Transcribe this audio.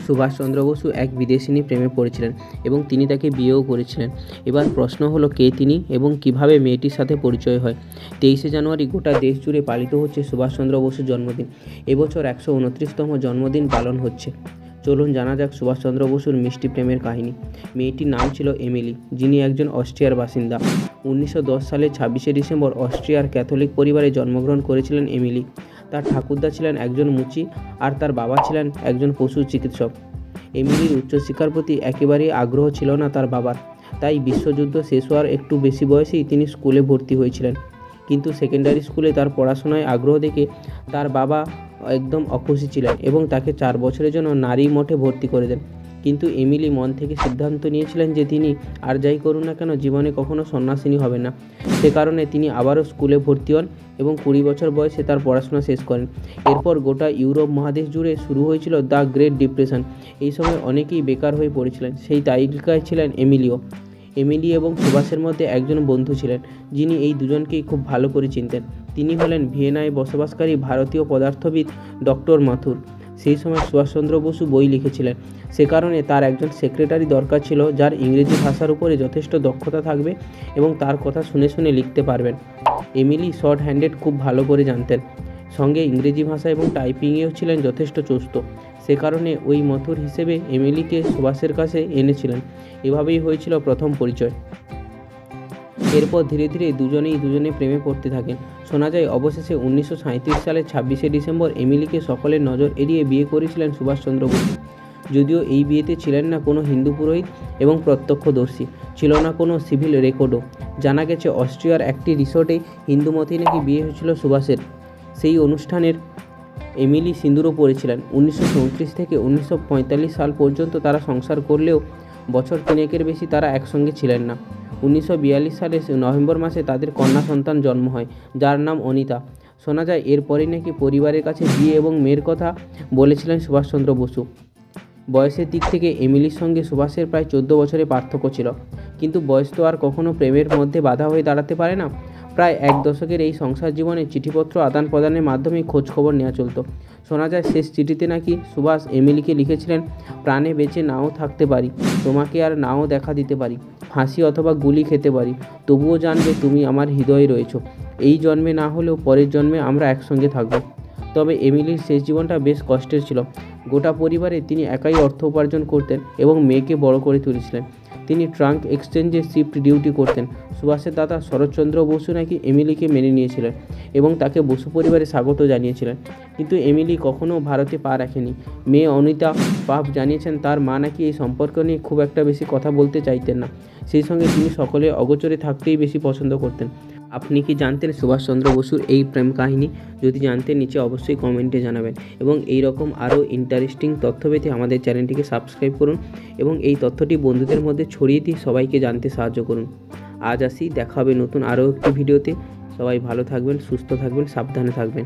সুভাষচন্দ্র বসু এক বিদেশিনী প্রেমে পড়েছিলেন এবং তিনি তাকে বিয়েও করেছিলেন। এবার প্রশ্ন হলো কে তিনি এবং কিভাবে মেয়েটির সাথে পরিচয় হয়। 23শে জানুয়ারি গোটা দেশ জুড়ে পালিত হচ্ছে সুভাষচন্দ্র বসুর জন্মদিন। এবছর 129তম জন্মদিন পালন হচ্ছে। চলুন জানা যাক সুভাষচন্দ্র বসুর মিষ্টি প্রেমের কাহিনী। মেয়েটির নাম ছিল এমিলি, যিনি একজন অস্ট্রিয়ার বাসিন্দা। 1910 সালের 26শে ডিসেম্বর অস্ট্রিয়ার ক্যাথলিক পরিবারে জন্মগ্রহণ করেছিলেন এমিলি। তার ঠাকুরদা ছিলেন একজন মুচি আর তার বাবা ছিলেন একজন পশু চিকিৎসক। এমিলির উচ্চশিক্ষার প্রতি একেবারেই আগ্রহ ছিল না তার বাবার, তাই বিশ্বযুদ্ধ শেষ হওয়ার একটু বেশি বয়সেই তিনি স্কুলে ভর্তি হয়েছিলেন। কিন্তু সেকেন্ডারি স্কুলে তার পড়াশোনায় আগ্রহ দেখে তার বাবা একদম অখুশি ছিলেন এবং তাকে 4 বছরের জন্য নারী মঠে ভর্তি করে দেন। কিন্তু এমিলি মন থেকে সিদ্ধান্ত নিয়েছিলেন যে তিনি আর যাই করুন না কেন জীবনে কখনো সন্ন্যাসিনী হবেন না। সে কারণে তিনি আবারও স্কুলে ভর্তি হন এবং 20 বছর বয়সে তার পড়াশোনা শেষ করেন। এরপর গোটা ইউরোপ মহাদেশ জুড়ে শুরু হয়েছিল দ্য গ্রেট ডিপ্রেশন। এই সময় অনেকেই বেকার হয়ে পড়েছিলেন, সেই তালিকায় ছিলেন এমিলিও। এমিলি এবং সুভাষের মধ্যে একজন বন্ধু ছিলেন যিনি এই দুজনকেই খুব ভালো করে চিনতেন। তিনি হলেন ভিয়েনায় বসবাসকারী ভারতীয় পদার্থবিদ ডক্টর মাথুর। সেই সময় সুভাষচন্দ্র বসু বই লিখেছিলেন, সে কারণে তার একজন সেক্রেটারি দরকার ছিল যার ইংরেজি ভাষার উপরে যথেষ্ট দক্ষতা থাকবে এবং তার কথা শুনে শুনে লিখতে পারবেন। এমিলি শর্ট হ্যান্ডেড খুব ভালো করে জানতেন, সঙ্গে ইংরেজি ভাষা এবং টাইপিংয়েও ছিলেন যথেষ্ট চুস্ত। সে কারণে ওই মথুর হিসেবে এমিলিকে সুভাষের কাছে এনেছিলেন। এভাবেই হয়েছিল প্রথম পরিচয়। এরপর ধীরে ধীরে দুজনেই প্রেমে পড়তে থাকেন। শোনা যায় অবশেষে 1937 সালের 26শে ডিসেম্বর এমিলিকে সকলের নজর এড়িয়ে বিয়ে করেছিলেন সুভাষচন্দ্র বসু। যদিও এই বিয়েতে ছিলেন না কোনো হিন্দু পুরোহিত এবং প্রত্যক্ষদর্শী, ছিল না কোনো সিভিল রেকর্ডও। জানা গেছে অস্ট্রিয়ার একটি রিসোর্টে হিন্দু মতেই নাকি বিয়ে হয়েছিল সুভাষের। সেই অনুষ্ঠানের এমিলি সিঁদুরও পরেছিলেন। 1934 থেকে 1945 সাল পর্যন্ত তারা সংসার করলেও বছর 3 বেশি তারা একসঙ্গে ছিলেন না। 1942 সালের নভেম্বর মাসে তাদের কন্যা সন্তান জন্ম হয়, যার নাম অনিতা। শোনা যায় এরপরই নাকি পরিবারের কাছে বিয়ে এবং মেয়ের কথা বলেছিলেন সুভাষচন্দ্র বসু। বয়সের দিক থেকে এমিলির সঙ্গে সুভাষের প্রায় 14 বছরের পার্থক্য ছিল, কিন্তু বয়স তো আর কখনো প্রেমের মধ্যে বাধা হয়ে দাঁড়াতে পারে না। প্রায় 1 দশকের এই সংসার জীবনে চিঠিপত্র আদান প্রদানের মাধ্যমে খোঁজখবর নেওয়া চলত। শোনা যায় শেষ চিঠিতে নাকি সুভাষ এমিলিকে লিখেছিলেন, প্রাণে বেঁচে নাও থাকতে পারি, তোমাকে আর নাও দেখা দিতে পারি, ফাঁসি অথবা গুলি খেতে পারি, তবুও জানবে তুমি আমার হৃদয়ে রয়েছো। এই জন্মে না হলেও পরের জন্মে আমরা একসঙ্গে থাকবো। তবে এমিলির শেষ জীবনটা বেশ কষ্টের ছিল। গোটা পরিবারে তিনি একাই অর্থ উপার্জন করতেন এবং মেয়েকে বড় করে তুলেছিলেন। তিনি ট্রাঙ্ক এক্সচেঞ্জে শিফট ডিউটি করতেন। সুভাষের দাদা শরৎচন্দ্র বসু নাকি এমিলিকে মেনে নিয়েছিলেন এবং তাকে বসু পরিবারে স্বাগত জানিয়েছিলেন। কিন্তু এমিলি কখনও ভারতে পা রাখেনি। মেয়ে অনিতা পাপ জানিয়েছেন তার মা নাকি এই সম্পর্ক নিয়ে খুব একটা বেশি কথা বলতে চাইতেন না। সেই সঙ্গে তিনি সকলে অগোচরে থাকতেই বেশি পছন্দ করতেন। আপনি কি জানতেন সুভাষচন্দ্র বসুর এই প্রেম কাহিনী? যদি জানতেন নিচে অবশ্যই কমেন্টে জানাবেন এবং এই রকম আরও ইন্টারেস্টিং তথ্য পেতে আমাদের চ্যানেলটিকে সাবস্ক্রাইব করুন এবং এই তথ্যটি বন্ধুদের মধ্যে ছড়িয়ে দিয়ে সবাইকে জানতে সাহায্য করুন। আজ আসি, দেখা হবে নতুন আরও একটি ভিডিওতে। সবাই ভালো থাকবেন, সুস্থ থাকবেন, সাবধানে থাকবেন।